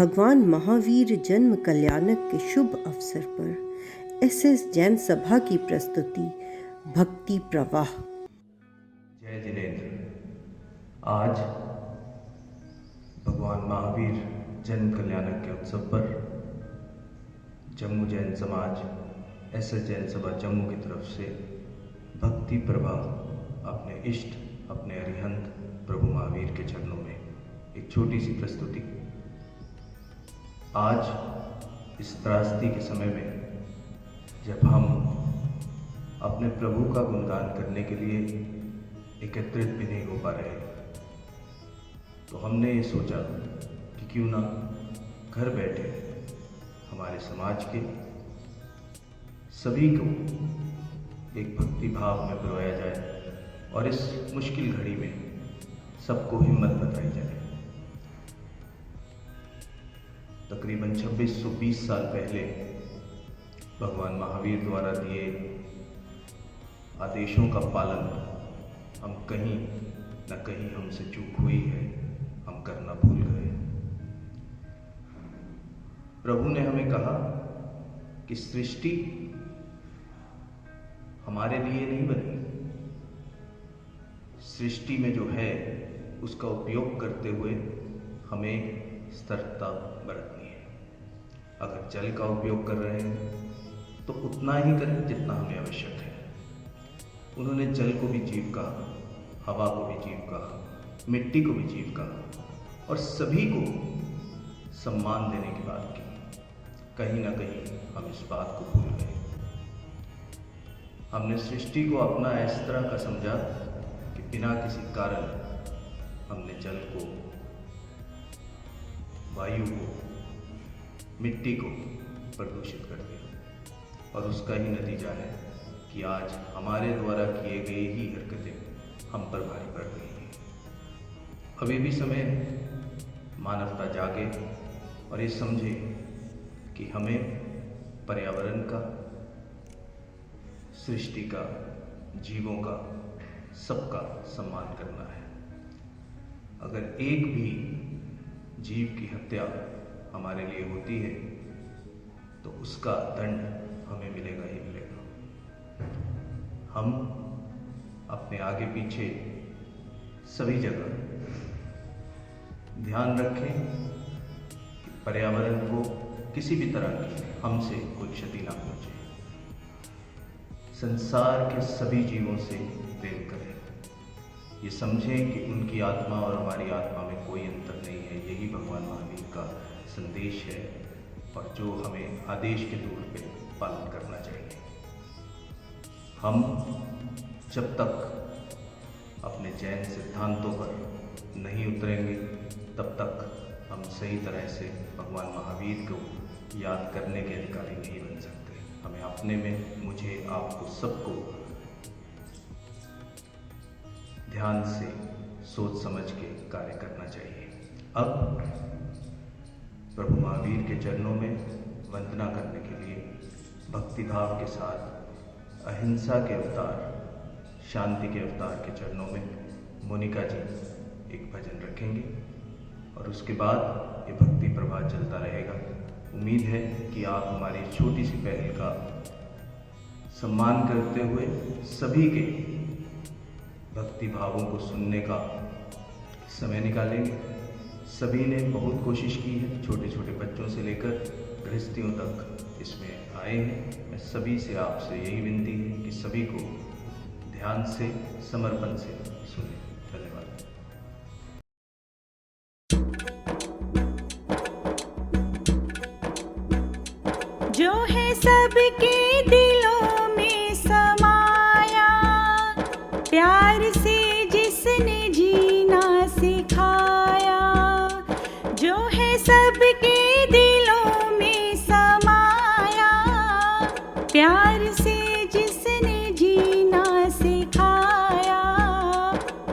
भगवान महावीर जन्म कल्याणक के शुभ अवसर पर एसएस जैन सभा की प्रस्तुति भक्ति प्रवाह। जय जिनेंद्र। आज भगवान महावीर जन्म कल्याणक के उत्सव पर जम्मू जैन समाज एसएस जैन सभा जम्मू की तरफ से भक्ति प्रवाह अपने इष्ट अपने अरिहंत प्रभु महावीर के चरणों में एक छोटी सी प्रस्तुति। आज इस त्रासदी के समय में जब हम अपने प्रभु का गुणगान करने के लिए एकत्रित भी नहीं हो पा रहे, तो हमने ये सोचा कि क्यों ना घर बैठे हमारे समाज के सभी को एक भक्ति भाव में पिरोया जाए और इस मुश्किल घड़ी में सबको हिम्मत बताई जाए। तकरीबन 2620 साल पहले भगवान महावीर द्वारा दिए आदेशों का पालन हम कहीं न कहीं हमसे चूक हुई है, हम करना भूल गए। प्रभु ने हमें कहा कि सृष्टि हमारे लिए नहीं बनी, सृष्टि में जो है उसका उपयोग करते हुए हमें सतर्कता बरतनी है। अगर जल का उपयोग कर रहे हैं तो उतना ही करें जितना हमें आवश्यक है। उन्होंने जल को भी जीव कहा, हवा को भी जीव कहा, मिट्टी को भी जीव कहा और सभी को सम्मान देने की बात की। कहीं ना कहीं हम इस बात को भूल गए। हमने सृष्टि को अपना इस तरह का समझा कि बिना किसी कारण हमने जल को, वायु को, मिट्टी को प्रदूषित कर दिया और उसका ही नतीजा है कि आज हमारे द्वारा किए गए ही हरकतें हम पर भारी पड़ रही हैं। अभी भी समय मानवता जागे और ये समझे कि हमें पर्यावरण का, सृष्टि का, जीवों का, सबका सम्मान करना है। अगर एक भी जीव की हत्या हमारे लिए होती है तो उसका दंड हमें मिलेगा ही मिलेगा। हम अपने आगे पीछे सभी जगह ध्यान रखें कि पर्यावरण को किसी भी तरह की हमसे कोई क्षति ना पहुंचे। संसार के सभी जीवों से प्रेम करें, ये समझें कि उनकी आत्मा और हमारी आत्मा में कोई अंतर नहीं है। यही भगवान महावीर का संदेश है और जो हमें आदेश के तौर पे पालन करना चाहिए। हम जब तक अपने जैन सिद्धांतों पर नहीं उतरेंगे तब तक हम सही तरह से भगवान महावीर को याद करने के अधिकारी नहीं बन सकते। हमें अपने में, मुझे, आपको, सबको ध्यान से सोच समझ के कार्य करना चाहिए। अब प्रभु महावीर के चरणों में वंदना करने के लिए भक्ति भाव के साथ अहिंसा के अवतार, शांति के अवतार के चरणों में मोनिका जी एक भजन रखेंगे और उसके बाद ये भक्ति प्रवाह चलता रहेगा। उम्मीद है कि आप हमारी छोटी सी पहल का सम्मान करते हुए सभी के भक्ति भावों को सुनने का समय निकालेंगे। सभी ने बहुत कोशिश की है, छोटे छोटे बच्चों से लेकर गृहस्थियों तक इसमें आए हैं। मैं सभी से आपसे यही विनती है कि सभी को ध्यान से, समर्पण से सुने। धन्यवाद। जो है सबके दिलों में समाया, प्यार से जिसने जीना सिखाया। जो है सबके दिलों में समाया, प्यार से जिसने जीना सिखाया।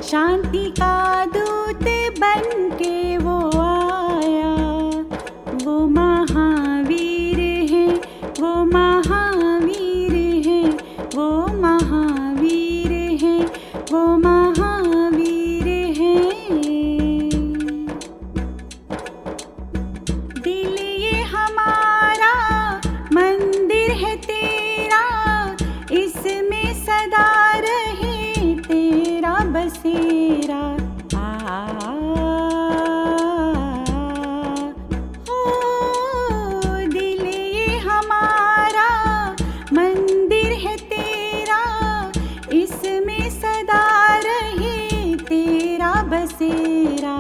शांति का दूत बन के वो आया, वो महावीर है, वो महावीर है, वो महावीर है, वो महावीर है। सदा रहे तेरा बसेरा। हो दिल ये हमारा मंदिर है तेरा, इसमें सदा रहे तेरा बसेरा।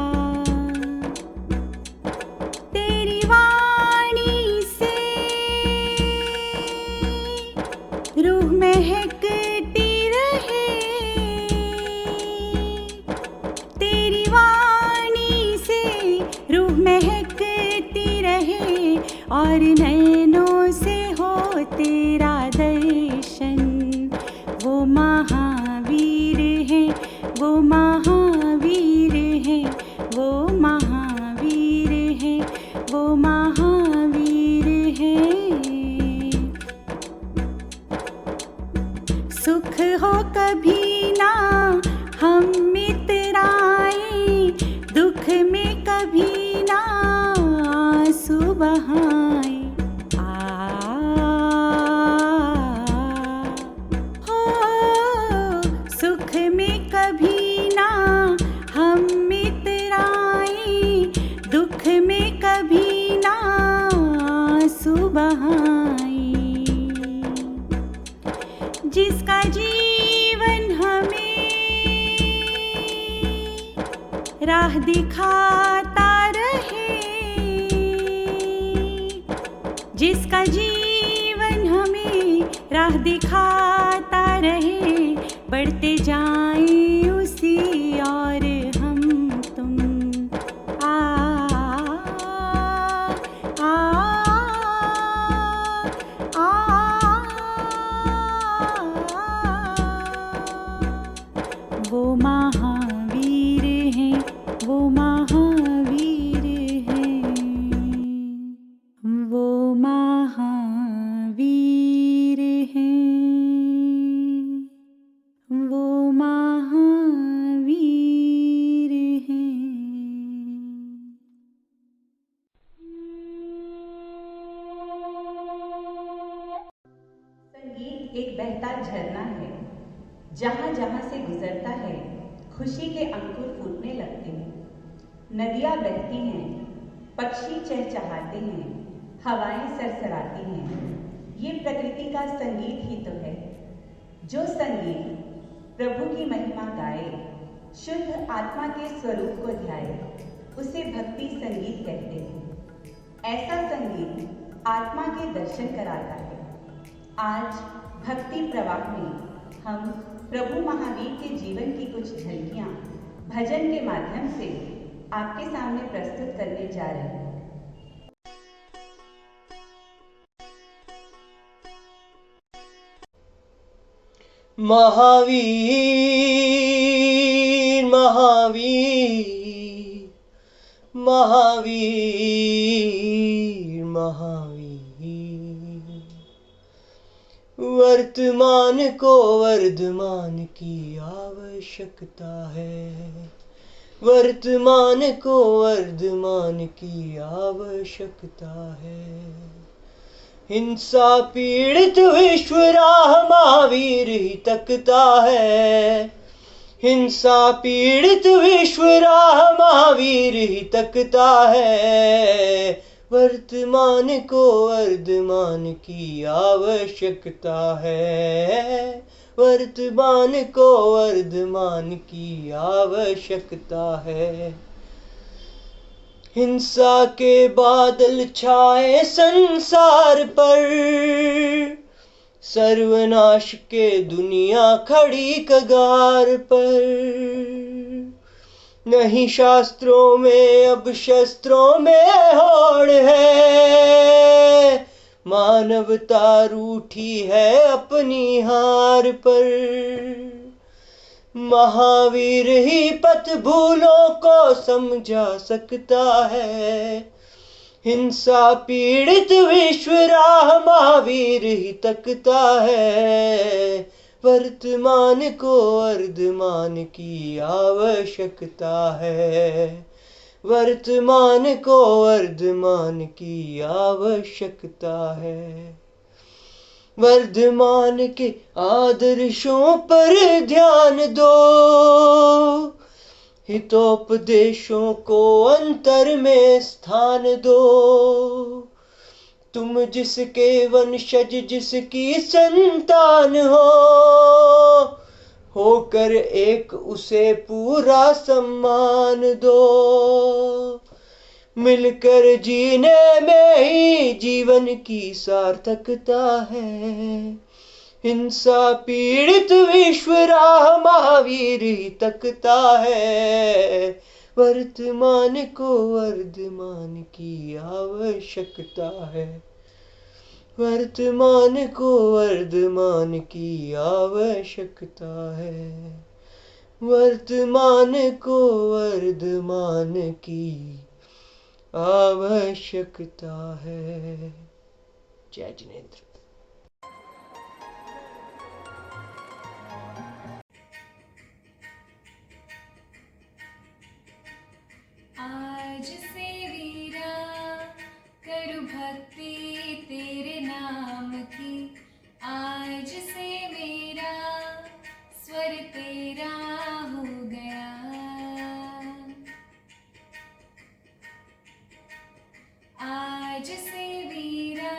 तेरी वाणी से रूह महकती रहे, तेरी वाणी से रूह महकती रहे, और नैनों से हो तेरा दर्शन। वो महावीर है, वो महावीर है, वो महावीर है, वो महावीर है। सुख हो कभी ना हम मितराए, दुख में कभी ना आंसू बहाए। हो सुख में कभी ना हम मितराए, दुख में कभी ना आंसू बहाए। जिसका जीवन हमें राह दिखाता रहे, जिसका जीवन हमें राह दिखाता रहे, बढ़ते जाएं उसी और हम तुम। आ आ आ वो महावीर हैं, वो महावीर हैं, वो महावीर हैं, वो महावीर हैं। संगीत एक बहता झरना है, जहाँ जहाँ से गुजरता है खुशी के अंकुर फूटने लगते हैं। नदियाँ बहती हैं, पक्षी चहचहाते हैं, हवाएं सरसराती हैं। ये प्रकृति का संगीत ही तो है। जो संगीत प्रभु की महिमा गाए, शुद्ध आत्मा के स्वरूप को ध्याए, उसे भक्ति संगीत कहते हैं। ऐसा संगीत आत्मा के दर्शन कराता है। आज भक्ति प्रवाह में हम प्रभु महावीर के जीवन की कुछ झलकियां भजन के माध्यम से आपके सामने प्रस्तुत करने जा रहे हैं। महावीर महावीर महावीर महावीर, वर्तमान को वर्धमान की आवश्यकता है, वर्तमान को वर्धमान की आवश्यकता है। हिंसा पीड़ित विश्व राह महावीर ही तकता है, हिंसा पीड़ित विश्व राह महावीर ही तकता है। वर्तमान को वर्धमान की आवश्यकता है, वर्तमान को वर्धमान की आवश्यकता है। हिंसा के बादल छाए संसार पर, सर्वनाश के दुनिया खड़ी कगार पर। नहीं शास्त्रों में अब शस्त्रों में होड़ है, मानवता रूठी है अपनी हार पर। महावीर ही पथ भूलों को समझा सकता है, हिंसा पीड़ित विश्व राह महावीर ही तकता है। वर्तमान को वर्धमान की आवश्यकता है, वर्तमान को वर्धमान की आवश्यकता है। वर्धमान के आदर्शों पर ध्यान दो, हितोपदेशों को अंतर में स्थान दो। तुम जिसके वंशज, जिसकी संतान होकर एक उसे पूरा सम्मान दो। मिलकर जीने में ही जीवन की सार्थकता है। हिंसा पीड़ित विश्व राह महावीर ही तकता है। वर्तमान को वर्धमान की आवश्यकता है। वर्तमान को वर्धमान की आवश्यकता है। वर्तमान को वर्धमान की आवश्यकता है। जय जिनेंद्र। आज से वीरा करूँ भक्ति तेरे नाम की। आज से मेरा स्वर तेरा हो गया। आज से वीरा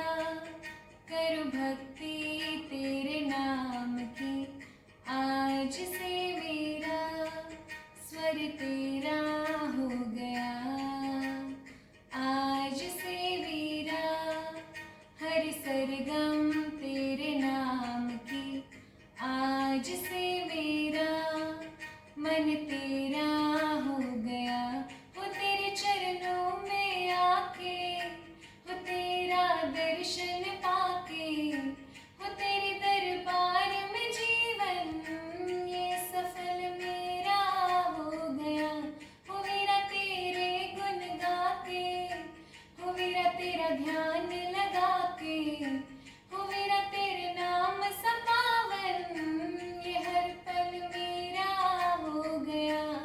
करूँ भक्ति तेरे नाम की। आज से मेरा स्वर तेरा हो गया। आज से वीरा हर सरगम तेरे नाम की। आज से मेरा मन तेरा हो गया। वो तेरे चरणों में आके, वो तेरा दर्शन पाके, वो तेरे दरबार में जीवन ये सफल मेरा हो गया। हो वीरा तेरे गुण गा के, हो वीरा तेरा ध्यान लगा के, हो वीरा तेरे नाम सपावन ये हर पल मेरा हो गया।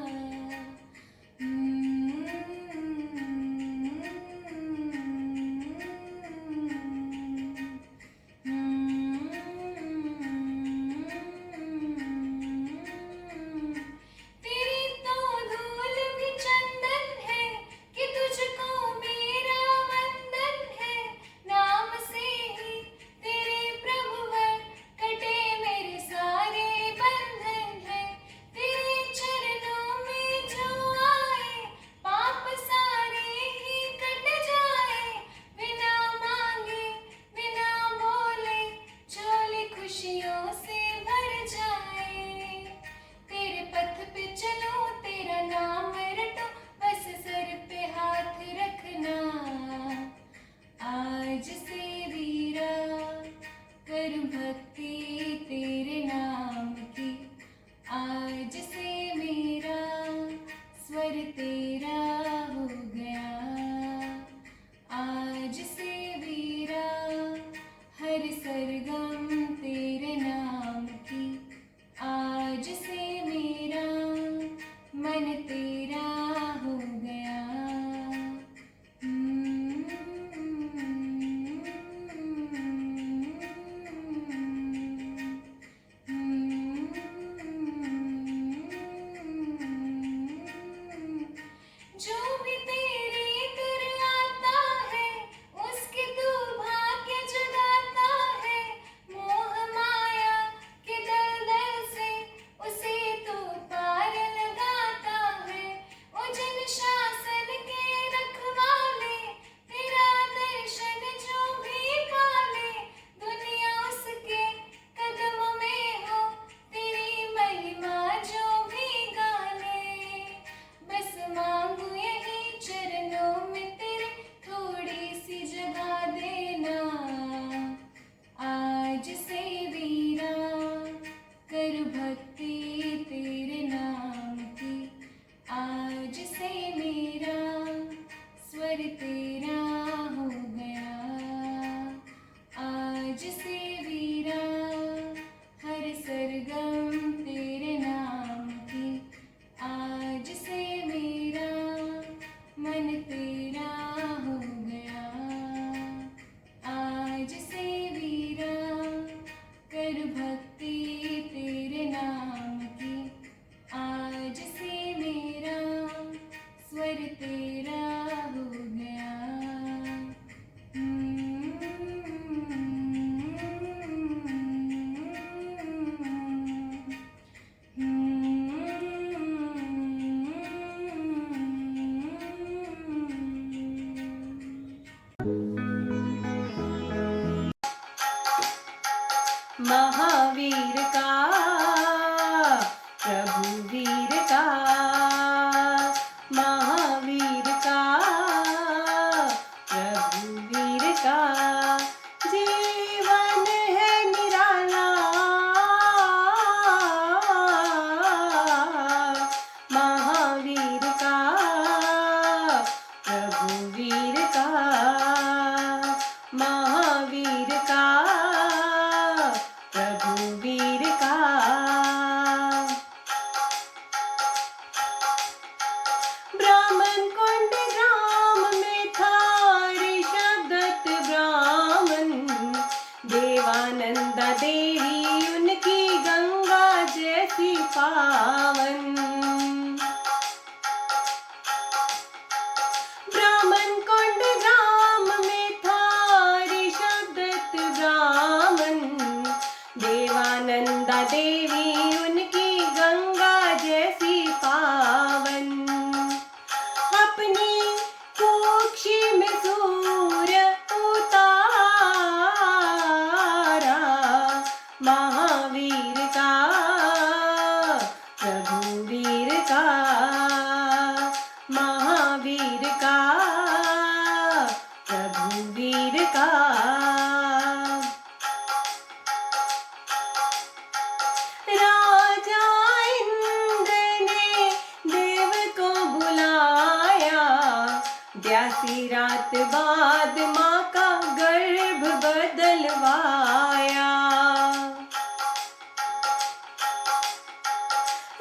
ब्यासी रात बाद माँ का गर्भ बदलवाया।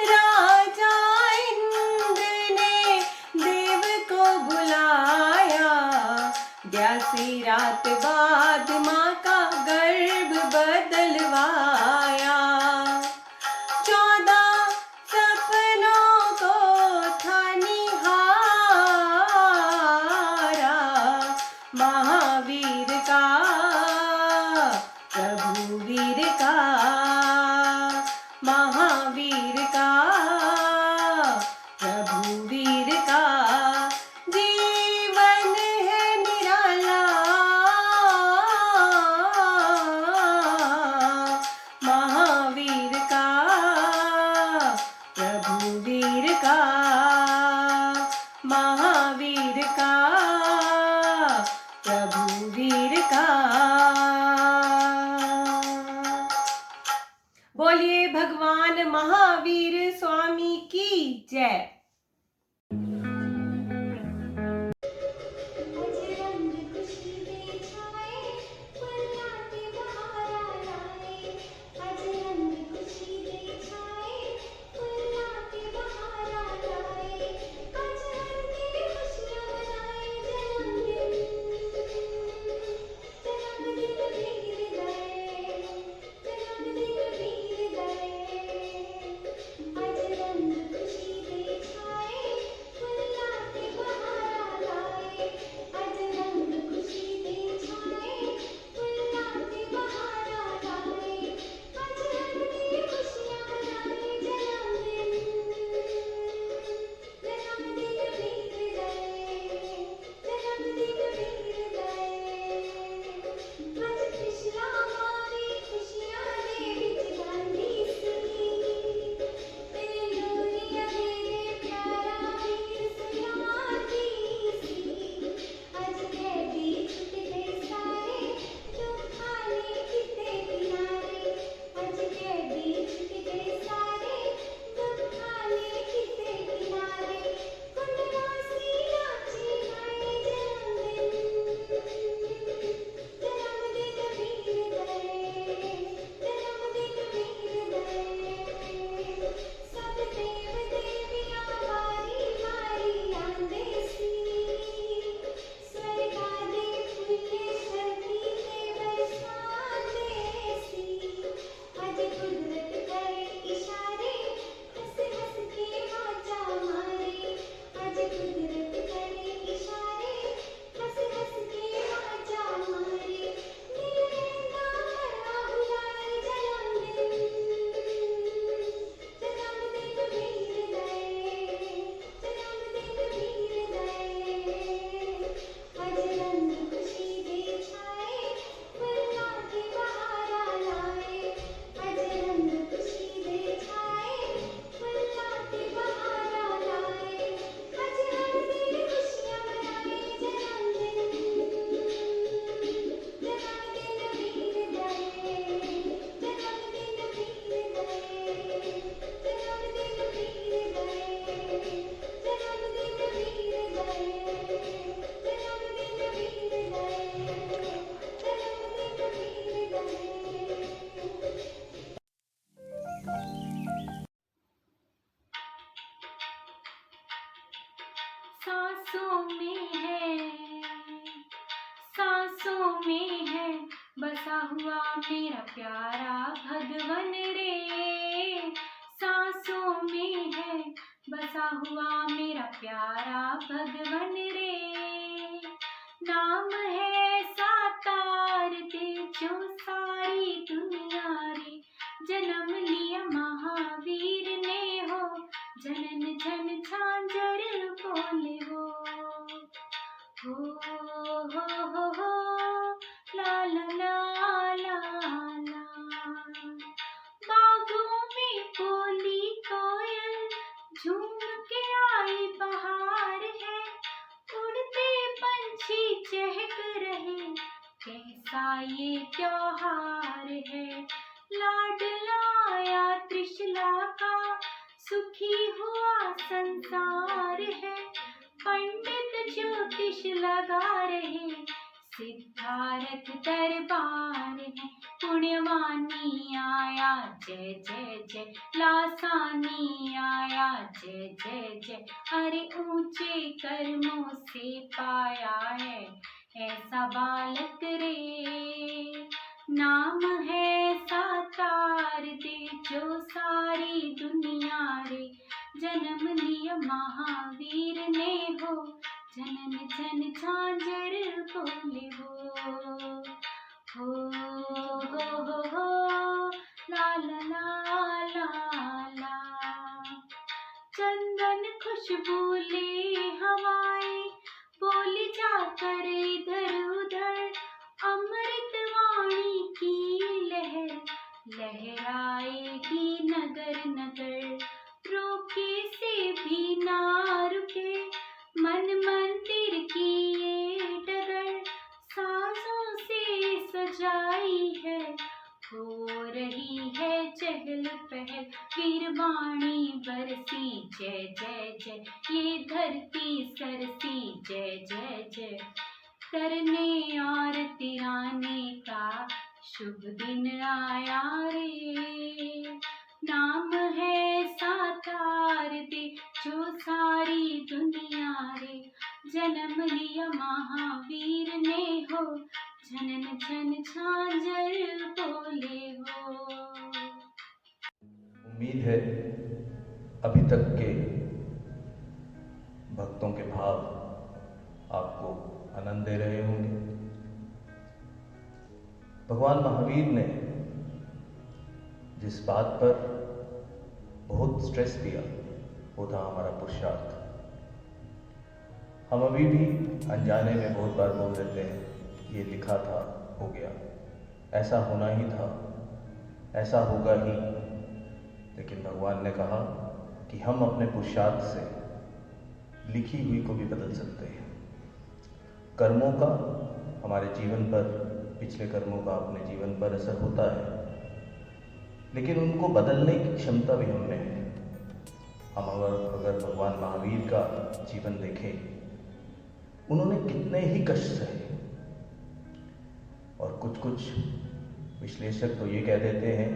राजा इंद्र ने देव को बुलाया, ब्यासी रात बाद माँ का गर्भ बदलवाया। 14 सपनों को था निहारा, महावीर का प्रभु वीर का, महावीर का प्रभु वीर का जीवन है निराला। महावीर का प्रभु वीर का, महावीर का प्रभु वीर का। बोलिए भगवान महावीर स्वामी की जय। रंग खुशी दे छाए फुलाते बहार आए, आज रंग खुशी दे छाए फुलाते बहार आए, आज हर दिल खुशियाँ मनाए जन्मदिन वीर गए, जन्मदिन वीर गए। आज रंग खुशी दे छाए फुलाते बहार आए, आज रंग खुशी दे छाए फुलाते बहार आए, आज हर दिल खुशियाँ मनाए जन्मदिन वीर गए, जन्मदिन वीर गए। आज कृष्णा मारी खुशियाँ दे विच गांधी सी, तेरे लोरियां मेरे प्यारा वीर सुनाती सी। आज कैदी छुट गए सारे दुखाने किते किनारे, आज कैदी छुट गए सारे दुखाने किते किनारे। कुंडवासी नाची गाए जन्मदिन वीर गए, जन्मदिन वीर गए। सब देव देवियाँ बारी बारी आंदे सी, स्वर्गा दे फुल्ले धरती ते बरसांदे सी। आज कुदरत करे इशारे हंस हंस के वाचा मारे, आज कुदरत करे इशारे हंस हंस के वाचा मारे। दिल रहना भरा बुलाए जन्मदिन वीर गए, जन्मदिन वीर गए। आज रंग खुशी दे छाए फुलाते बहार आए, आज रंग खुशी दे छाए फुलाते बहार आए, आज हर दिल खुशियाँ मनाए जन्मदिन वीर गए, जन्मदिन वीर गए। जन्मदिन वीर गए, जन्मदिन वीर गए, जन्मदिन वीर गए, जन्मदिन वीर गए। सांसों में है, सांसों में है बसा हुआ मेरा प्यारा भगवन रे। सांसों में है बसा हुआ मेरा प्यारा भगवन रे। नाम है साकार ते जो सारी दुनिया रे। जन्म लिया महावीर ने हो, जनन जन झांझर बोले हो। हो ला ला ला ला ला। बागों में बोली कोयल झूम के आई बहार है। उड़ते पंछी चहक रहे कैसा ये त्योहार है। लाडलाया त्रिशला का सुखी हुआ संसार है। पंडित ज्योतिष लगा रहे, सिद्धार्थ दरबार है। पुण्यवानी आया जय जय जय, लासानी आया जय जय जय। अरे ऊंचे कर्मों से पाया है ऐसा बालक रे, नाम है साकार दे जो सारी दुनिया रे। जन्म लिया महावीर ने हो, जनन जन झांझर बोले हो ला ला ला ला ला। चंदन खुशबू ले हवाएं, बोली जाकर इधर उधर। अमृत वाणी की लहर लहराएगी नगर नगर। रोके से भी ना रुके मन मंदिर की ये डगर। साजों से सजाई है, हो रही है चहल पहल। वीरवाणी बरसी जय जय जय, ये धरती सरसी जय जय जय। करने और तिराने का शुभ दिन आया रे, नाम है साकार दे जो सारी दुनिया रे। जन्म लिया महावीर ने हो, जनन जन झांझर बोले हो। उम्मीद है अभी तक के भक्तों के भाव आपको आनंद दे रहे होंगे। भगवान महावीर ने जिस बात पर बहुत स्ट्रेस दिया वो था हमारा पुरुषार्थ। हम अभी भी अनजाने में बहुत बार बोल देते हैं ये लिखा था, हो गया, ऐसा होना ही था, ऐसा होगा ही। लेकिन भगवान ने कहा कि हम अपने पुरुषार्थ से लिखी हुई को भी बदल सकते हैं। कर्मों का हमारे जीवन पर, पिछले कर्मों का अपने जीवन पर असर होता है, लेकिन उनको बदलने की क्षमता भी हमें है। हम अगर भगवान महावीर का जीवन देखें, उन्होंने कितने ही कष्ट सहे। और कुछ विश्लेषक तो ये कह देते हैं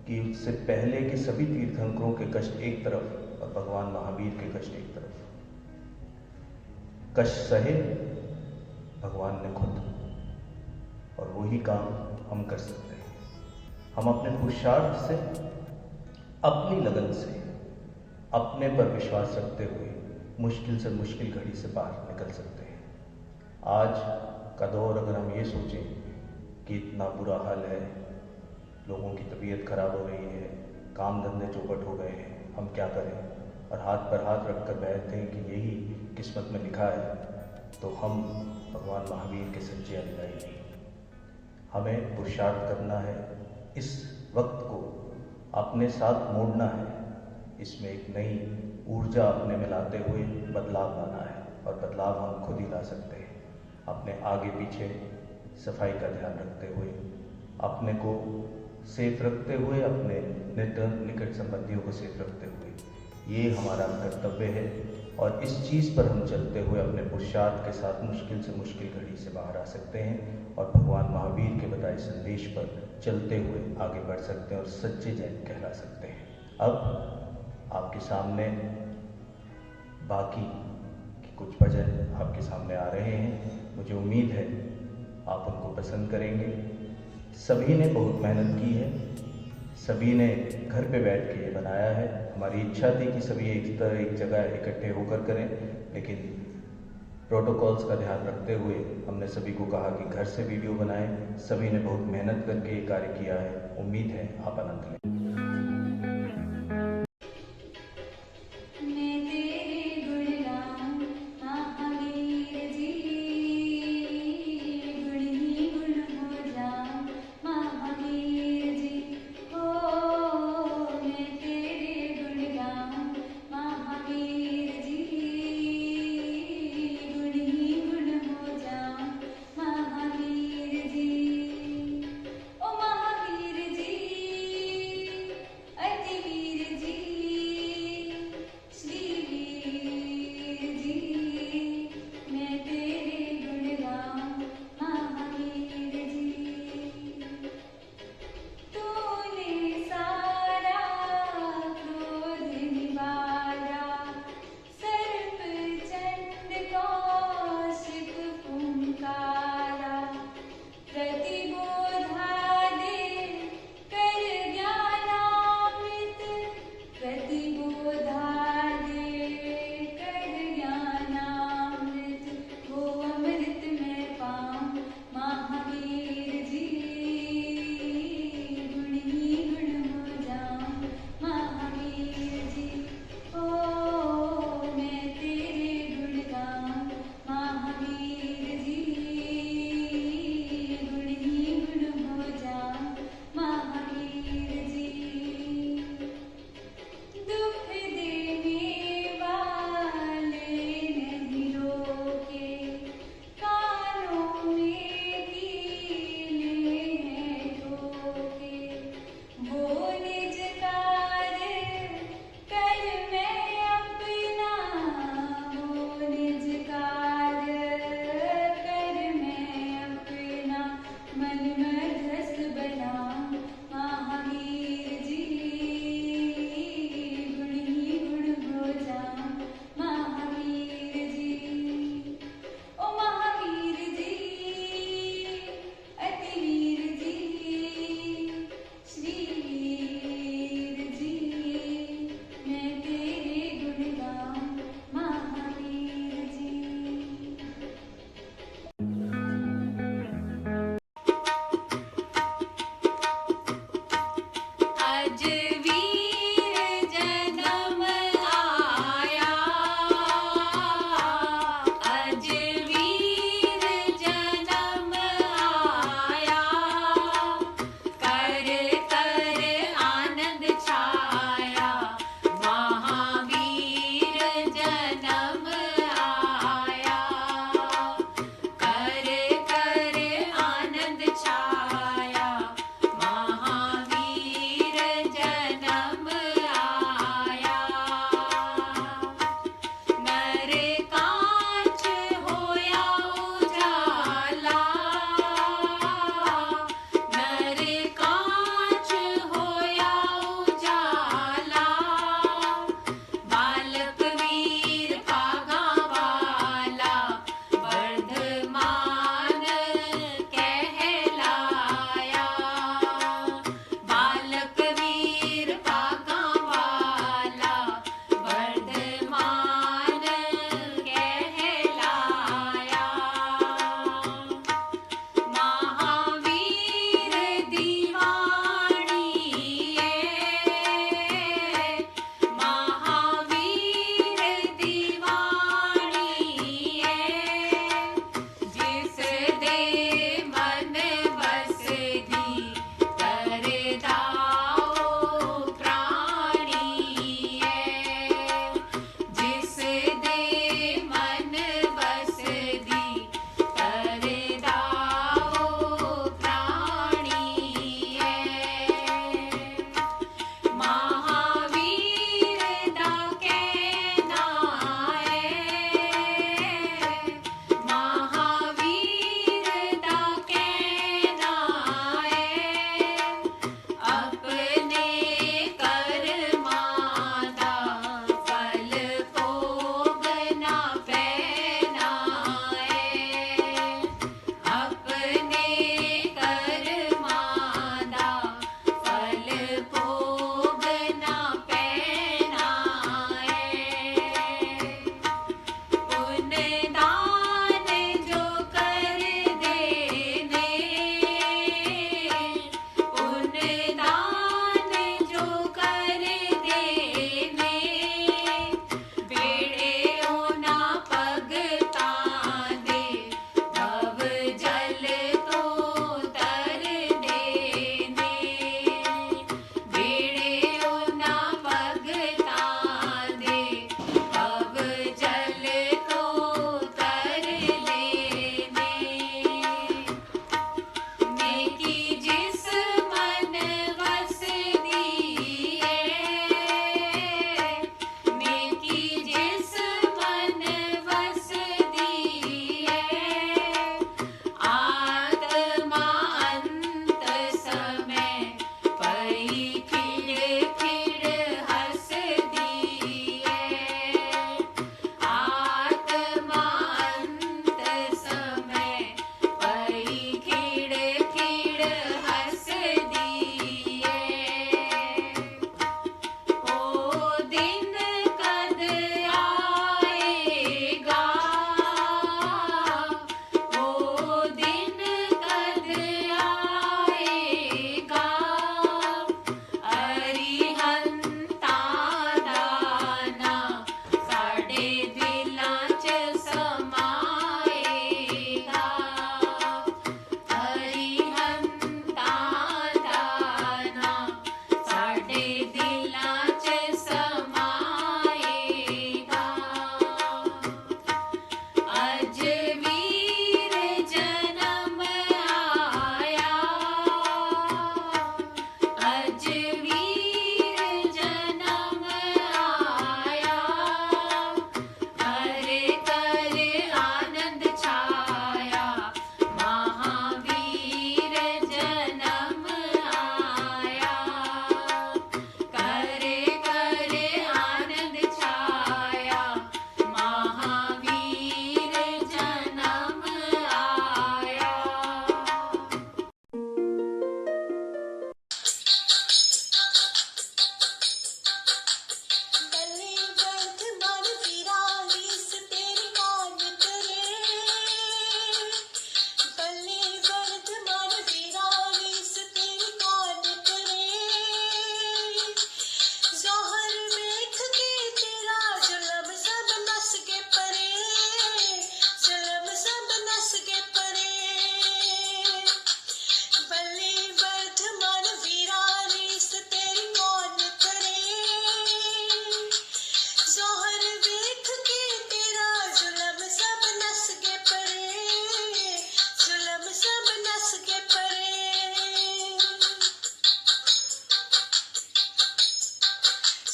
कि उससे पहले के सभी तीर्थंकरों के कष्ट एक तरफ और भगवान महावीर के कष्ट एक तरफ। कष्ट सहे भगवान ने खुद, और वही काम हम कर सकते हैं। हम अपने पुरुषार्थ से, अपनी लगन से, अपने पर विश्वास रखते हुए मुश्किल से मुश्किल घड़ी से बाहर निकल सकते हैं। आज का दौर अगर हम ये सोचें कि इतना बुरा हाल है, लोगों की तबीयत खराब हो रही है, काम धंधे चौपट हो गए हैं, हम क्या करें, और हाथ पर हाथ रखकर बैठते हैं कि यही किस्मत में लिखा है, तो हम भगवान महावीर के सच्चे अनुयायी नहीं। हमें पुरुषार्थ करना है, इस वक्त को अपने साथ मोड़ना है, इसमें एक नई ऊर्जा अपने में लाते हुए बदलाव लाना है। और बदलाव हम खुद ही ला सकते हैं, अपने आगे पीछे सफाई का ध्यान रखते हुए, अपने को सेफ रखते हुए, अपने निकट संबंधियों को सेफ रखते हुए। ये हमारा कर्तव्य है और इस चीज़ पर हम चलते हुए अपने पुरुषार्थ के साथ मुश्किल से मुश्किल घड़ी से बाहर आ सकते हैं और भगवान महावीर के बताए संदेश पर चलते हुए आगे बढ़ सकते हैं और सच्चे जैन कहला सकते हैं। अब आपके सामने बाकी के कुछ भजन आपके सामने आ रहे हैं। मुझे उम्मीद है आप उनको पसंद करेंगे। सभी ने बहुत मेहनत की है, सभी ने घर पे बैठ के ये बनाया है। हमारी इच्छा थी कि सभी एक जगह इकट्ठे होकर करें, लेकिन प्रोटोकॉल्स का ध्यान रखते हुए हमने सभी को कहा कि घर से वीडियो बनाएं। सभी ने बहुत मेहनत करके ये कार्य किया है। उम्मीद है आप आनंद लें। ओ महावीर जी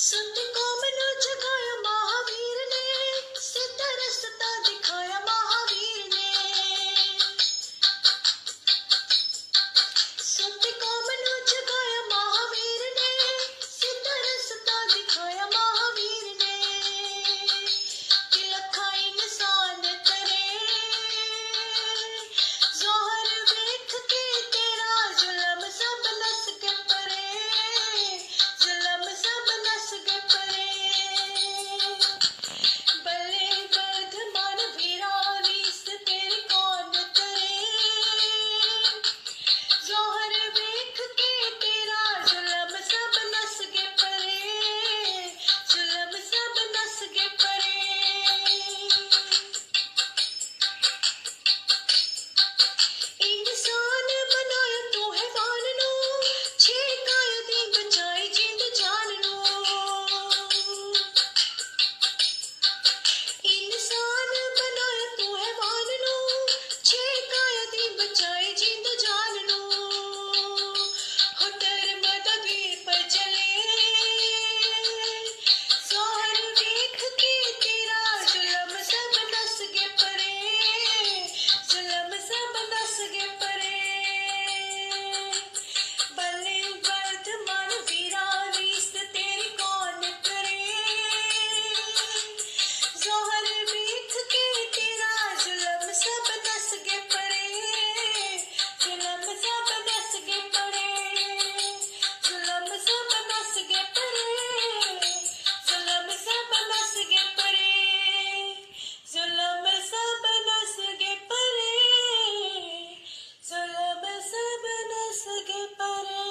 सत्य को मनु जगाया महावीर ने, सीधा रास्ता दिखाया महावीर ने। सत्य को मनु जगाया महावीर ने, सीधा रास्ता दिखाया महावीर ने। तिलखा इंसान करे जोहर वेख के तेरा, जुलम सब नस के परे, जुलम सब नस के परे। बल्ले वर्धमान वीरा रीस तेरी कौन करे, जोहर वेख के तेरा, जुलम सब नस के परे, जुलम सब नस के परे। इंसान बनाया तू हैवान नो, छे कायदी बचाई जिंद जान नो। इंसान बनाया तू हैवान नो, छे कायदी बचाई जिंद जान नो। हो धर्म दा दीप जले, जोहर वेख के तेरा, जुलम सब नस के परे, जुलम सब नस के परे। बल्ले वर्धमान वीरा रीस तेरी कौन करे, जोहर वेख के तेरा, जुलम सब नस के परे, जुलम सब नस के परे, जुलम सब नस के परे, जुलम सब नस के परे, जुलम सब नस के परे, जुलम सब नस के परे।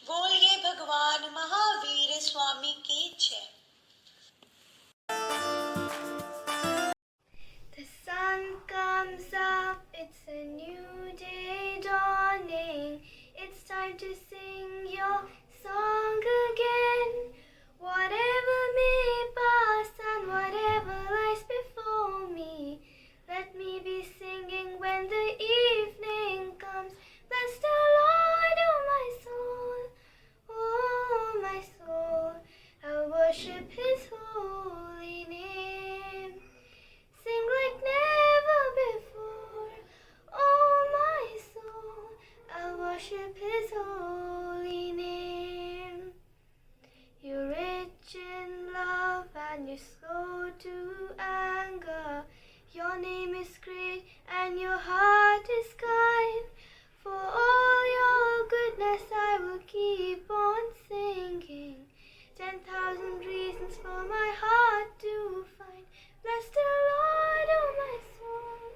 बोलिए भगवान महावीर स्वामी की जय। The sun comes up, it's a new day dawning. It's time to sing your song again. Whatever may pass and whatever lies before me, let me be singing when the evening comes. Bless the Lord, oh my soul, oh my soul. I'll worship His holy name. Sing like never before, oh my soul. I'll worship His holy name. You're rich in love and you're slow to anger. Your name is great and your heart is kind. For all your goodness I will keep on singing. 10,000 reasons for my heart to find. Bless the Lord, oh my soul,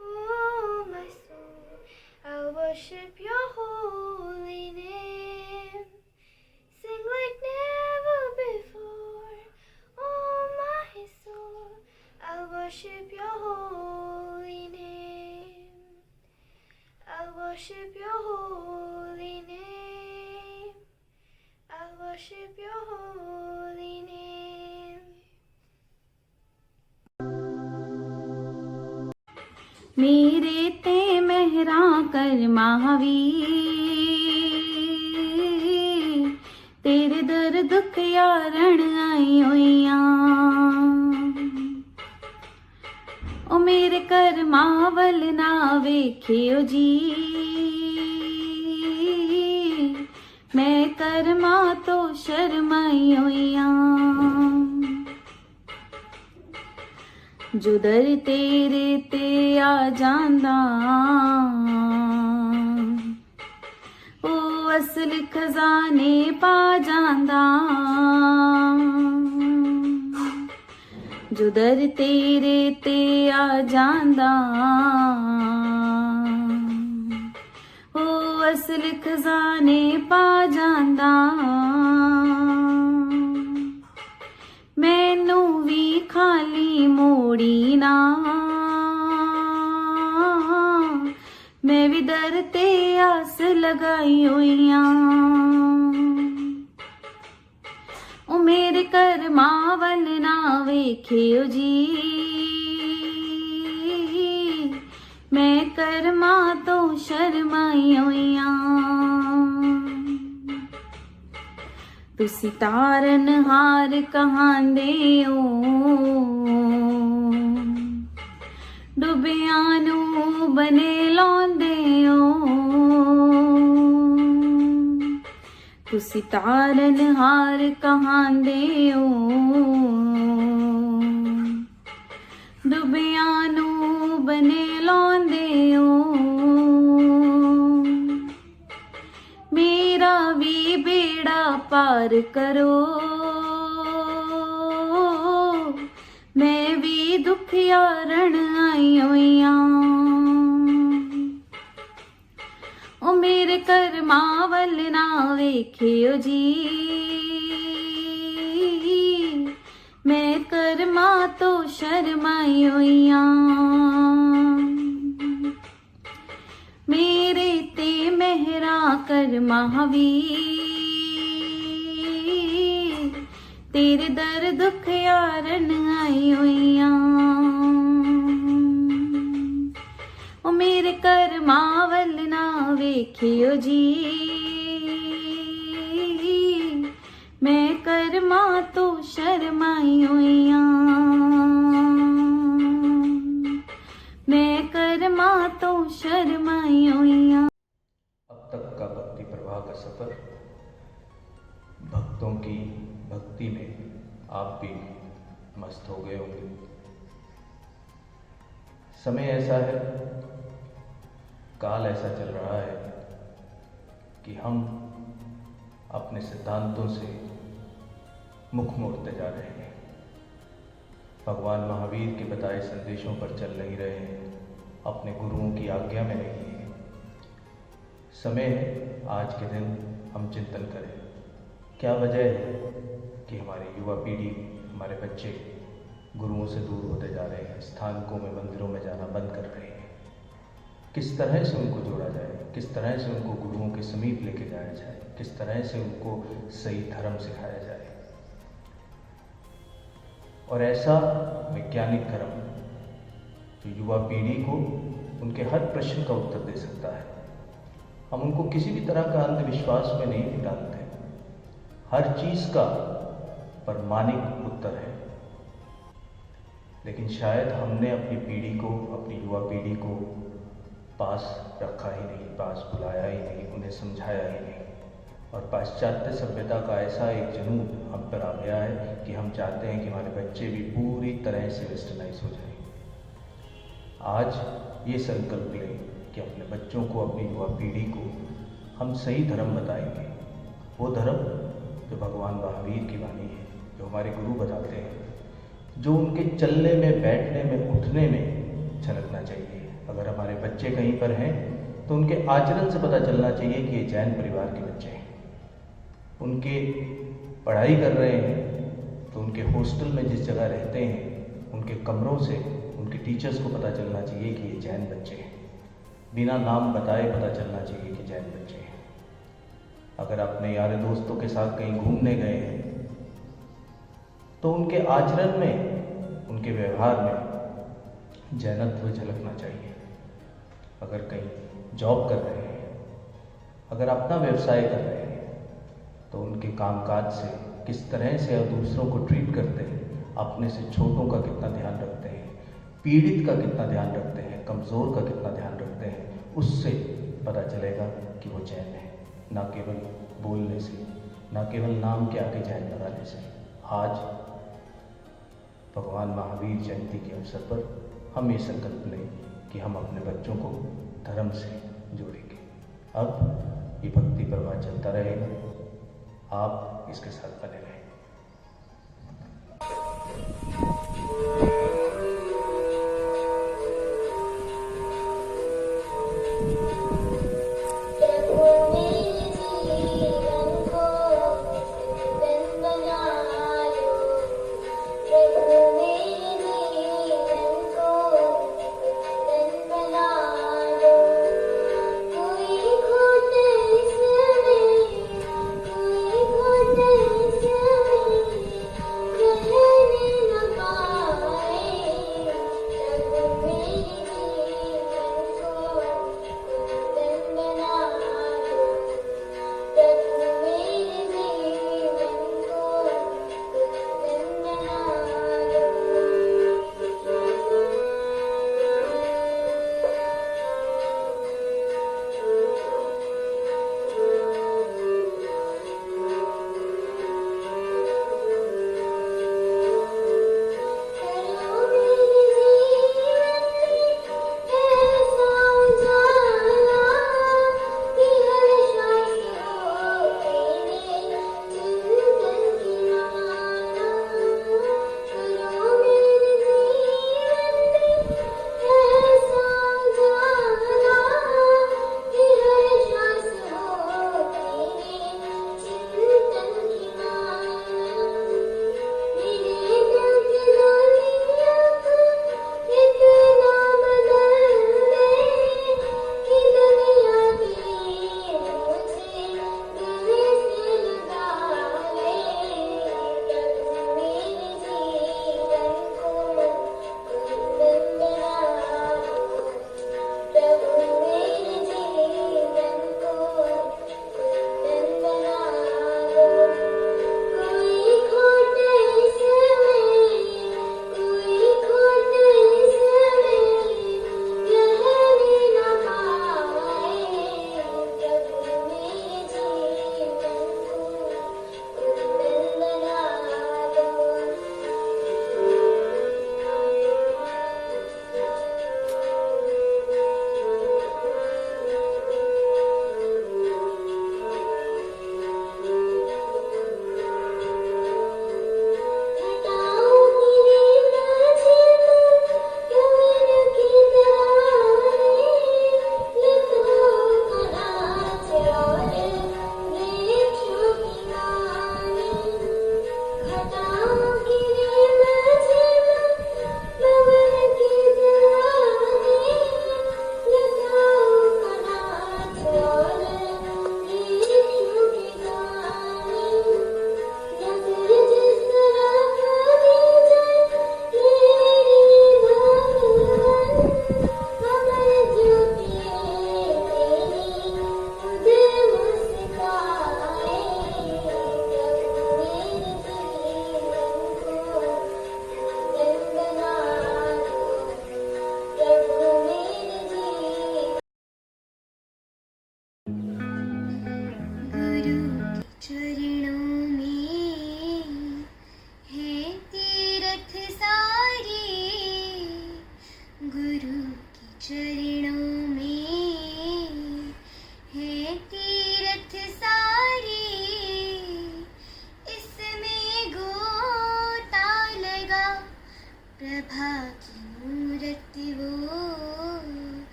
oh my soul. I'll worship your holy name. Sing like never before, oh my soul. I'll worship your holy name. I'll worship your holy name. I'll worship your holy name. मेरे ते मेहरा कर महावीर, तेरे दर दुख यारण आई होइयां। ओ मेरे करमां वल ना वेखियो जी, मैं करमां तो शर्माई होइयां। जुदर तेरे ते आ जांदा, ओ असल खजाने पा जांदा। जुदर तेरे ते आ जांदा, ओ असल खजाने पा जांदा। मैनू भी खाली मोड़ी ना, मैं भी दर ते आस लगाई होइयां। ओ मेरे करमां वल ना वेखियो जी, मैं करमां तो शर्माई होइयां। तुसी तारन हार कहांदे ओ डुबियां नू बने लांदे ओ तुसी तारन हार कहांदे ओ डुबियां नू बने लांदे ओ मेरा भी बेड़ा पार करो मैं भी दुखियारण आई होइयां ओ मेरे कर्मा वल ना वेखियो जी मैं कर्मा तो शर्माई होइयां मेरे ते मेहरा कर महावीर तेरे दर दुख यारन आई होइयां ओ मेरे कर्मा वल ना वेखियो जी मैं कर्मा तो शर्माई होइयां मैं कर्मा तो शर्माई होइयां। अब तक का भक्ति प्रवाह का सफर, भक्तों की भक्ति में आप भी मस्त हो गए होंगे। समय ऐसा है, काल ऐसा चल रहा है कि हम अपने सिद्धांतों से मुख मोड़ते जा रहे हैं, भगवान महावीर के बताए संदेशों पर चल नहीं रहे हैं, अपने गुरुओं की आज्ञा में नहीं है। समय है आज के दिन हम चिंतन करें, क्या वजह है कि हमारी युवा पीढ़ी, हमारे बच्चे गुरुओं से दूर होते जा रहे हैं, स्थानकों में, मंदिरों में जाना बंद कर रहे हैं। किस तरह से उनको जोड़ा जाए, किस तरह से उनको गुरुओं के समीप लेके जाया जाए, किस तरह से उनको सही धर्म सिखाया जाए। और ऐसा वैज्ञानिक कर्म जो युवा पीढ़ी को उनके हर प्रश्न का उत्तर दे सकता है। हम उनको किसी भी तरह का अंधविश्वास में नहीं डालते, हर चीज का प्रमाणिक उत्तर है। लेकिन शायद हमने अपनी पीढ़ी को, अपनी युवा पीढ़ी को पास रखा ही नहीं, पास बुलाया ही नहीं, उन्हें समझाया ही नहीं। और पाश्चात्य सभ्यता का ऐसा एक जुनून हम पर आ गया है कि हम चाहते हैं कि हमारे बच्चे भी पूरी तरह से वेस्टर्नाइज हो जाएं। आज ये संकल्प लें कि अपने बच्चों को, अपनी युवा पीढ़ी को हम सही धर्म बताएंगे, वो धर्म जो भगवान महावीर की वाणी है, जो हमारे गुरु बताते हैं, जो उनके चलने में, बैठने में, उठने में झलकना चाहिए। अगर हमारे बच्चे कहीं पर हैं तो उनके आचरण से पता चलना चाहिए कि ये जैन परिवार के बच्चे हैं। उनके पढ़ाई कर रहे हैं तो उनके हॉस्टल में जिस जगह रहते हैं, उनके कमरों से उनके टीचर्स को पता चलना चाहिए कि ये जैन बच्चे हैं। बिना नाम बताए पता चलना चाहिए कि जैन बच्चे हैं। अगर अपने यार दोस्तों के साथ कहीं घूमने गए हैं तो उनके आचरण में, उनके व्यवहार में जैनत्व झलकना चाहिए। अगर कहीं जॉब कर रहे हैं, अगर अपना व्यवसाय कर रहे हैं तो उनके कामकाज से किस तरह से दूसरों को ट्रीट करते हैं, अपने से छोटों का कितना ध्यान रखते हैं, पीड़ित का कितना ध्यान रखते हैं, कमज़ोर का कितना ध्यान रखते हैं, उससे पता चलेगा कि वो जैन है। ना केवल बोलने से, ना केवल नाम के आगे जैन लगाने से। आज भगवान महावीर जयंती के अवसर पर हम ये संकल्प लें कि हम अपने बच्चों को धर्म से जोड़ेंगे। अब ये भक्ति प्रवाह चलता रहेगा, आप इसके साथ बने रहें। कोई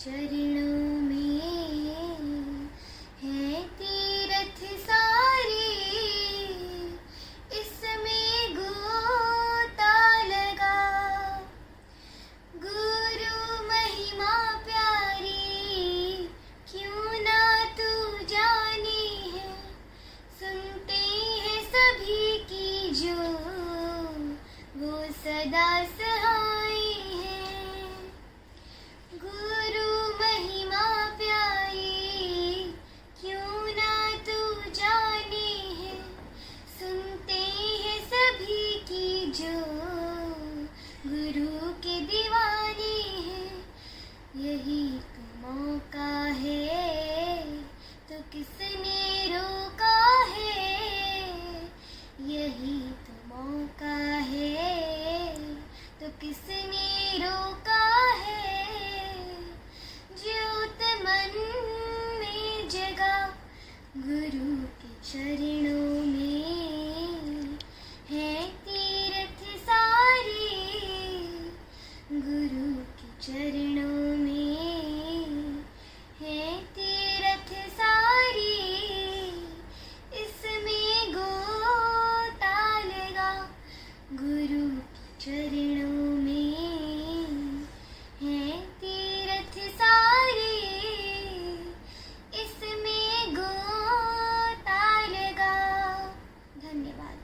चरणों में है तीरथ सारे, इसमें गोता लगा। गुरु महिमा प्यारी क्यों ना तू जाने है, सुनते हैं सभी की जो वो सदा सहाय है। गुरु महिमा प्यारी क्यों ना तू जाने है, सुनते हैं सभी की जो गुरु के दीवाने हैं। यही तो मौका है तो किसने रोका है, यही तो मौका है तो किसने रोका है। ज्योत मन में जगा गुरु के चरणों में है तीरथ सारे, गुरु के चरणों में है तीरथ सारे, इसमें गोता लगा। गुरु के चरणों में है तीरथ सारे, इसमें गोता लगा। धन्यवाद।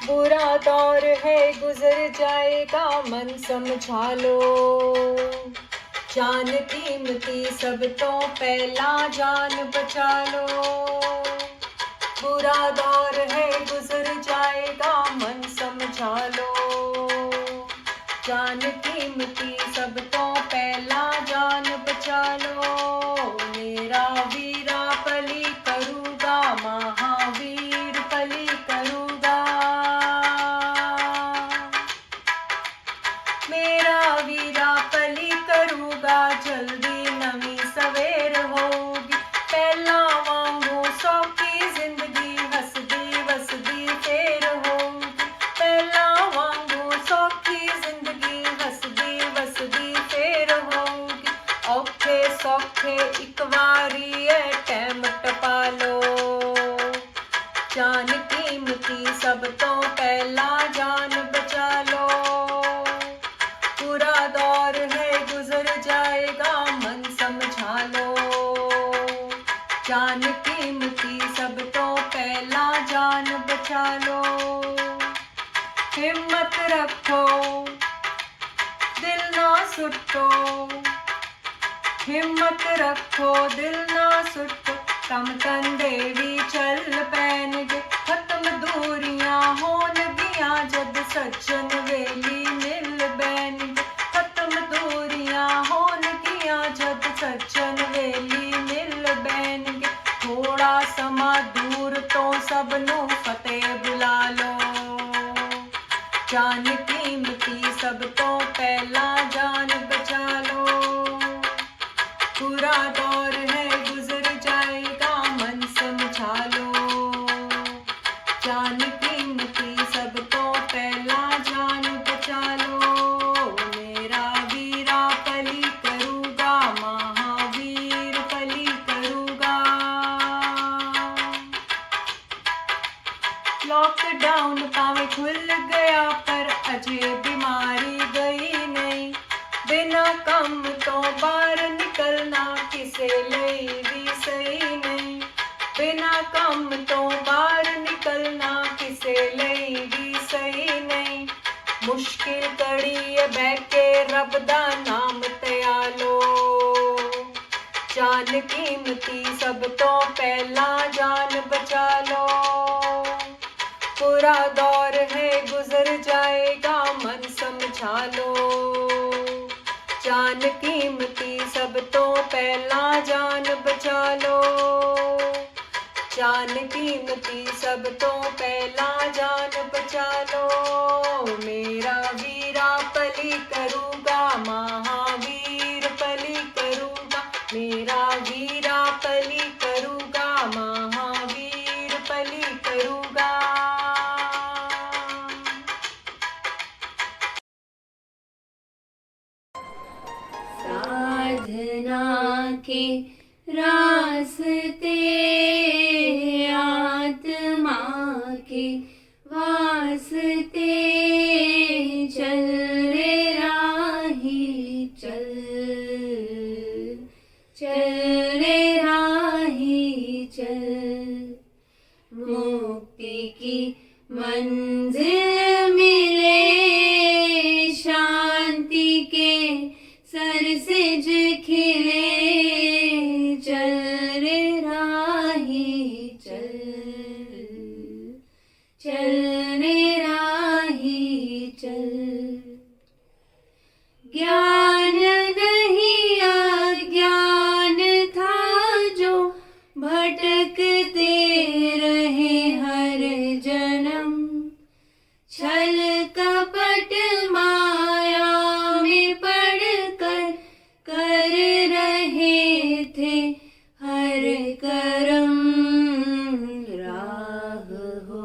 बुरा दौर है गुजर जाएगा, मन समझा लो। जान कीमती सब तो पहला जान बचा लो। बुरा दौर है गुजर जाएगा, मन समझा लो। जान कीमती सब तो पहला जान बचा लो। मेरा वीरा पली करूँगा, महावीर पली करूँगा। मेरा वीरा पली करूँगा, जल्दी नवी सवेर होगी। पहला वांगू सौखी जिंदगी, हसदी वसदी फेर होगी। पहला वांगू सौखी जिंदगी, हसदी वसदी फेर होगी। औखे सौखे एक वारी है टैम टपा लो। जान कीमती सब तो पहला जान बचा लो। बुरा दौर है गुजर जाएगा, मन समझा लो। जान कीमती सब तो पहला जान बचा लो। हिम्मत रखो दिल ना सुटो, हिम्मत रखो दिल ना सुटो। कम कंधे भी चल पैनगे, खत्म दूरियां होन गियां जद सज्जन वेली मिल बैनगे। खत्म दूरियां होन गियां जद सज्जन वेली मिल बैनगे। थोड़ा समा दूर तो सबनू फतेह बुला लो। जान कीमती सब तो पहला जान बचा लो। बुरा दौर है गुजर जाएगा, मन समझा लो। जान कीमती सब तो पहला जान बचा लो। मेरा वीरा पली करूँगा, महावीर पली करूँगा। लॉकडाउन पावे खुल गया पर अजय बीमारी गई नहीं। बिना कम तो बाहर निकलना किसे लिए भी सही नहीं। बिना कम तो बाहर निकलना किसे लिए भी सही नहीं। मुश्किल कड़ी बैके रब दा नाम त्यालो। जान कीमती सब तो पहला जान बचा लो। बुरा दौर है गुजर जाएगा, मन समझा लो। जान कीमती सब तो पहला जान बचा लो। जान कीमती सब तो पहला जान बचा लो। मेरा वीरा पली करूँगा, महावीर पली करूँगा। मेरा वीरा पली करूँगा, महावीर पली करूँगा। के रास्ते, आत्मा के वास्ते चल रे राही चल, चल रे राही चल। मुक्ति की मंजिल मिले, शांति के सरसिज खिले, चल रे राही चल, चल रे राही चल। ज्ञान नहीं अज्ञान था जो भटकते रहे हर जन्म, छल कपट माया में पड़कर कर रहे थे हर कर्म। राह हो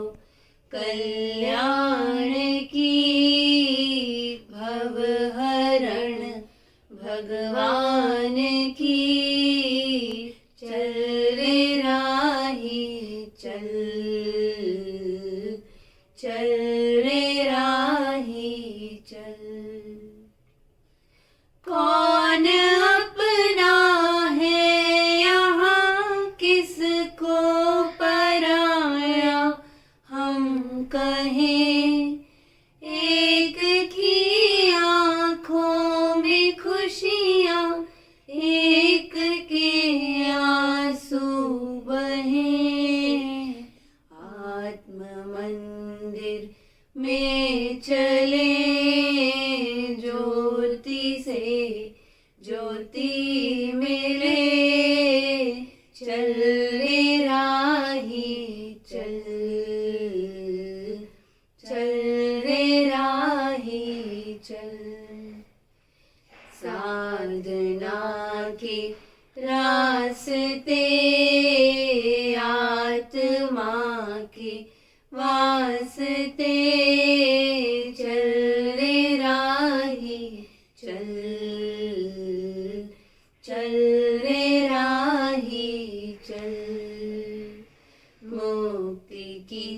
कल्याण की भवहरण भगवान की, चल रे राही चल, चल रे राही चल। कौन अपना है यहाँ किसको पराया हम कहें, एक की आँखों में खुशियाँ, एक के आंसू बहें। आत्म मंदिर में चले, ज्योति से ज्योति मिले, चल रे राही चल, चल रे राही चल। साधना के रास्ते, आत्मा के वास्ते चल रे राही चल, चल रे राही चल। मुक्ति की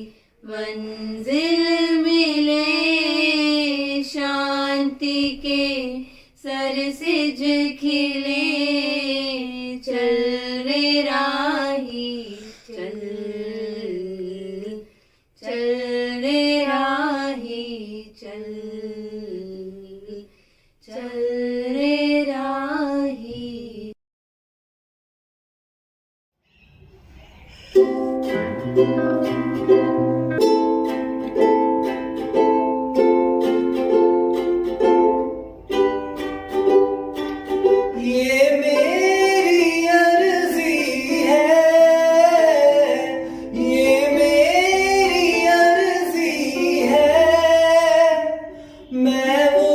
मंजिल मिले, शांति के सरसिज खिले, चल रे राही चल, चल रे राही चल, चल रे राही। ये मेरी अर्जी है, ये मेरी अर्जी है, मैं वो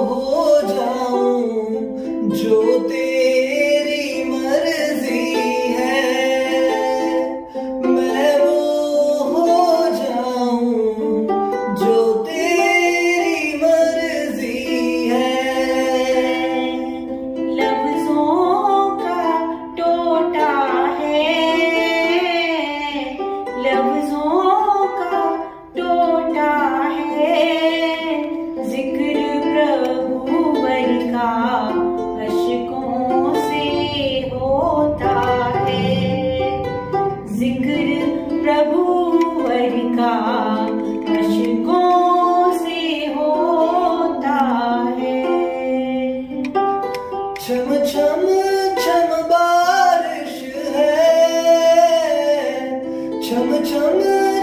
हो जाऊं जो तेरी मर्जी है, मैं वो हो जाऊं जो तेरी मर्जी है। लफ्जों का टोटा है, लफ्जों का टोटा है, जिक्र प्रभु वर का अशकों से होता है, जिक्र प्रभु वर का अशकों से होता है। छम छम छम बारिश है, छम छम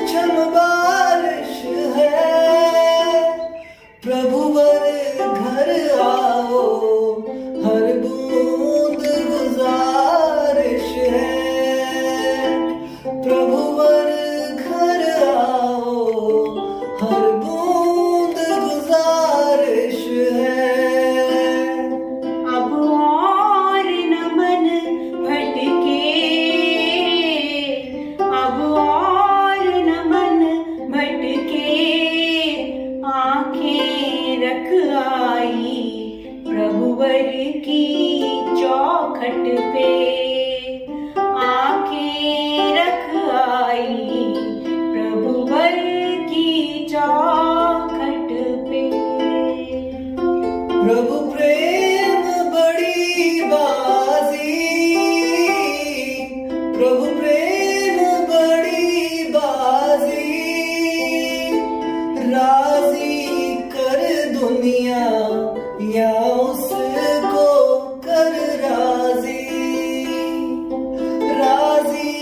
छम बारिश है, प्रभु वर घर आओ, हर बूंद गुजारिश है, प्रभु वर घर आओ, चौखट पे। प्रभु प्रेम बड़ी बाजी, प्रभु प्रेम बड़ी बाजी, राजी कर दुनिया या उसको कर राजी, राजी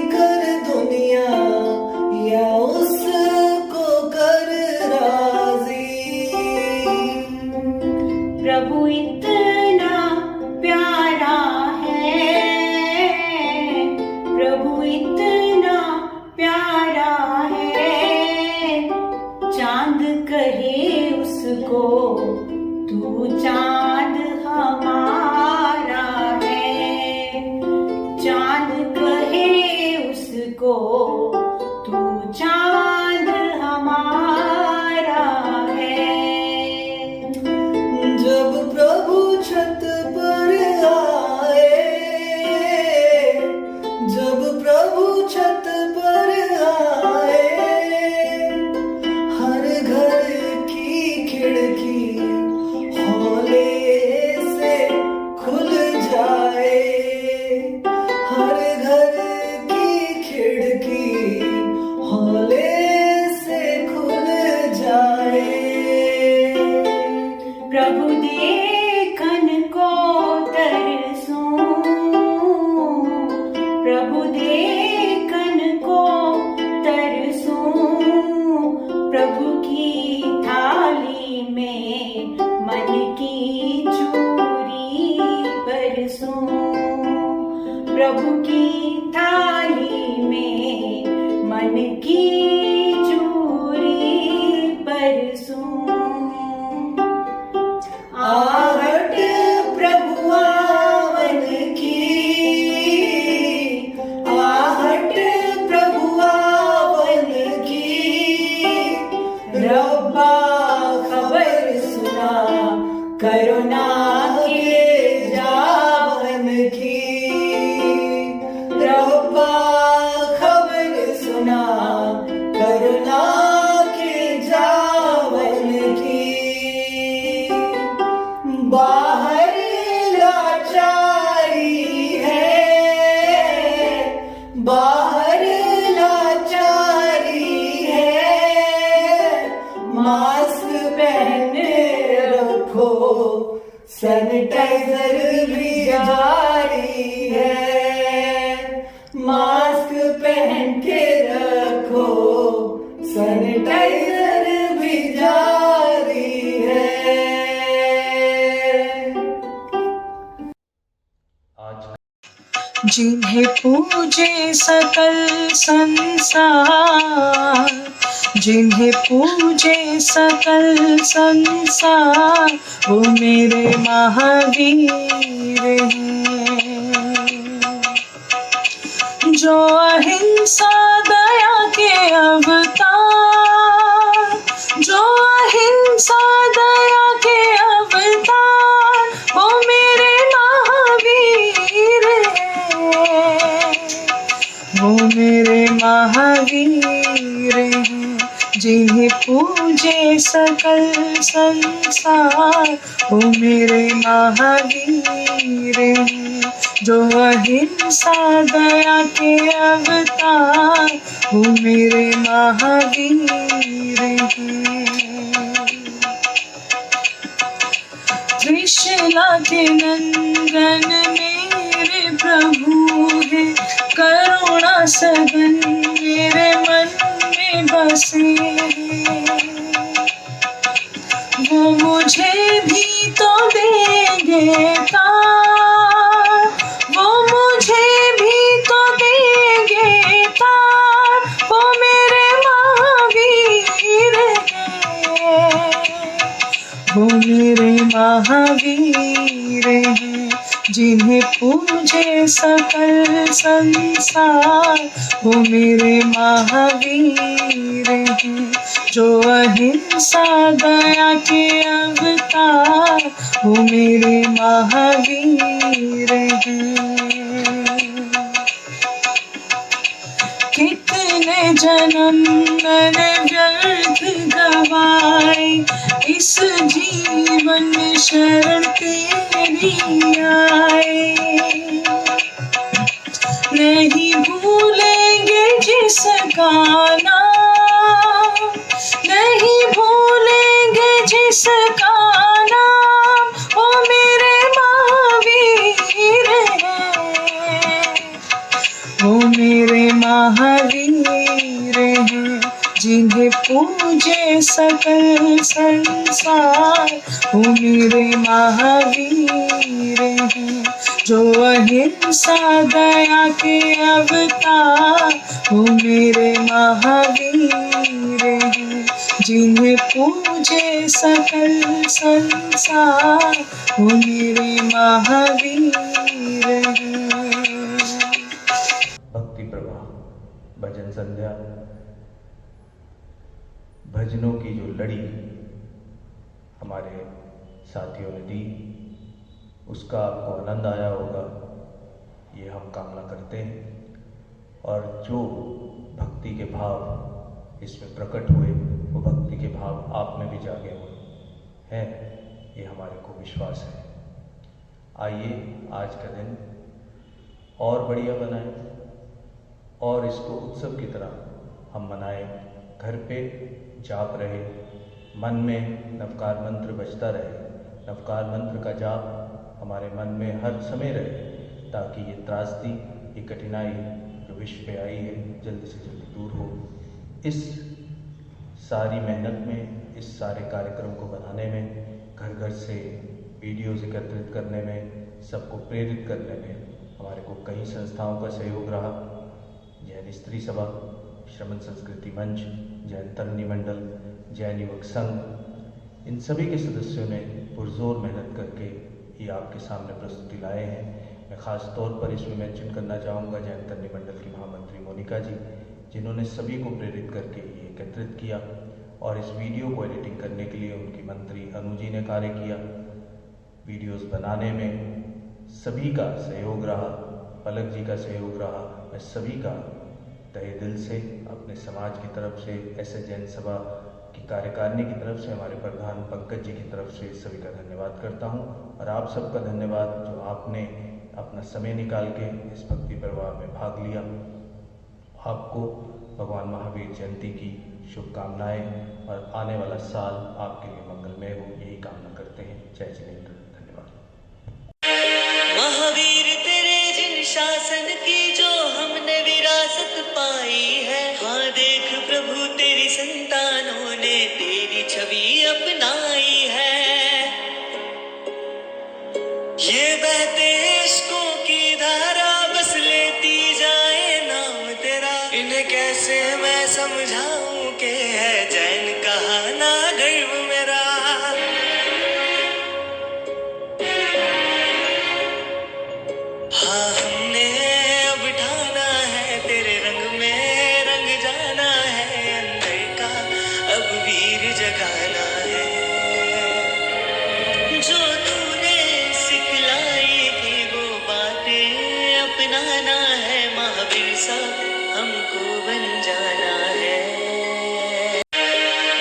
कर दुनिया या उसको कर राजी। प्रभु इतना प्यारा है, प्रभु इतना प्यारा है, चांद कहे उसको तू चांद हमारा है, चांद कहे उसको तू चांद हमारा है। जब प्रभु छत पर आए, जब प्रभु छत पर आए, हर घर की खिड़की हौले से खुल जाए, हर घर की खिड़की हौले से खुल जाए। प्रभु देखन को तरसूं, प्रभु देखन को तरसूं, प्रभु की थाली में मन की चूरी परसूं, प्रभु की थाली में मन की चूरी परसूं। आहट प्रभु आवन की, आहट प्रभु आवन की, रब्बा खबर सुना करुणा के जावन की, रब्बा खबर सुना करुणा के जावन की। बाहर लाचारी है, बाहर लाचारी है, मास्क पहने रखो सैनिटाइजर भी जारी है, मास्क पहन के रखो सैनिटाइजर भी जारी है। जिन्हें पूजे सकल संसार, जिन्हें पूजे सकल संसार, वो मेरे महावीर हैं। जो अहिंसा दया के अवतार, जो अहिंसा दया के अवतार, वो मेरे महावीर हैं, वो मेरे महावीर हैं। जिन्हें पूजे सकल संसार, वो मेरे महावीर हैं। जो अहिंसा दया के अवतार, वो मेरे महावीर हैं। कृष्णा के नंदन मेरे प्रभु है, करुणा सघन मेरे मन में बसे हैं। वो मुझे भी तो देंगे तार, वो मुझे भी तो देंगे तार, वो मेरे महावीर हैं, वो मेरे महावीर हैं। जिन्हें पूजे सकल संसार, वो मेरे महावीर हैं। जो अहिंसा दया के अवतार, वो मेरे महावीर हैं। कितने जन्म मैंने व्यर्थ आए, इस जीवन शरण तेरी आए। नहीं भूलेंगे जिसका नाम, नहीं भूलेंगे जिसका नाम, ओ मेरे महावीर हैं, ओ मेरे महावीर हैं, जिन्हें पूजे सकल संसार, ओ मेरे महावीर हैं, जो अहिंसा दया के अवतार, ओ मेरे महावीर हैं, जिन्हें पूजे सकल संसार, ओ मेरे महावीर हैं। भक्ति प्रवाह भजन संध्या, भजनों की जो लड़ी हमारे साथियों ने दी, उसका आपको आनंद आया होगा, ये हम कामना करते हैं। और जो भक्ति के भाव इसमें प्रकट हुए, वो भक्ति के भाव आप में भी जागे हुए हैं, ये हमारे को विश्वास है। आइए आज का दिन और बढ़िया बनाएं और इसको उत्सव की तरह हम मनाएं। घर पे जाप रहे, मन में नवकार मंत्र बजता रहे, नवकार मंत्र का जाप हमारे मन में हर समय रहे, ताकि ये त्रासदी, ये कठिनाई जो विश्व पे आई है, जल्दी से जल्दी दूर हो। इस सारी मेहनत में, इस सारे कार्यक्रम को बनाने में, घर घर से वीडियोज़ एकत्रित करने में, सबको प्रेरित करने में हमारे को कई संस्थाओं का सहयोग रहा। जैन स्त्री सभा, श्रमण संस्कृति मंच, जैन तरनी मंडल, जैन युवक संघ, इन सभी के सदस्यों ने पुरजोर मेहनत करके ये आपके सामने प्रस्तुति लाए हैं। मैं ख़ास तौर पर इसमें मेंशन करना चाहूँगा जैन तरनी मंडल की महामंत्री मोनिका जी, जिन्होंने सभी को प्रेरित करके ये एकत्रित किया, और इस वीडियो को एडिटिंग करने के लिए उनकी मंत्री अनु जी ने कार्य किया। वीडियोस बनाने में सभी का सहयोग रहा, पलक जी का सहयोग रहा। मैं सभी का तहे दिल से, अपने समाज की तरफ से, ऐसे जैन सभा की कार्यकारिणी की तरफ से, हमारे प्रधान पंकज जी की तरफ से सभी का धन्यवाद करता हूं। और आप सबका धन्यवाद जो आपने अपना समय निकाल के इस भक्ति प्रवाह में भाग लिया। आपको भगवान महावीर जयंती की शुभकामनाएं और आने वाला साल आपके लिए मंगलमय हो, यही कामना करते हैं। जय जिनेन्द्र। धन्यवाद। महावीर तेरे जिन शासन की जो हमने विरासत पाई है, हाँ देख प्रभु तेरी संतानों ने तेरी छवि अपनाई है। ये बहते इश्कों की धारा बस लेती जाए नाम तेरा, इन्हें कैसे मैं समझाऊं कि है जैन कहाना गर्व मेरा। हाँ हमने अब ठाना है तेरे रंग में रंग जाना है, अंदर का अब वीर जगाना है। जो तूने सिखलाई थी वो बातें अपनाना है, महावीर सा हमको बन जाना है।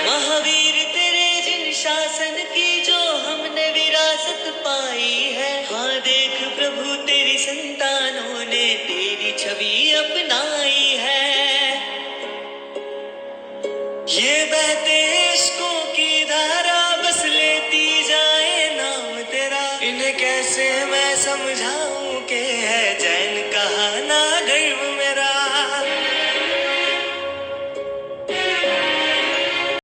महावीर तेरे जिन शासन की जो हमने विरासत पाई है, हाँ देख प्रभु तेरी संतानों ने तेरी छवि अपनाई है। ये बहते इश्कों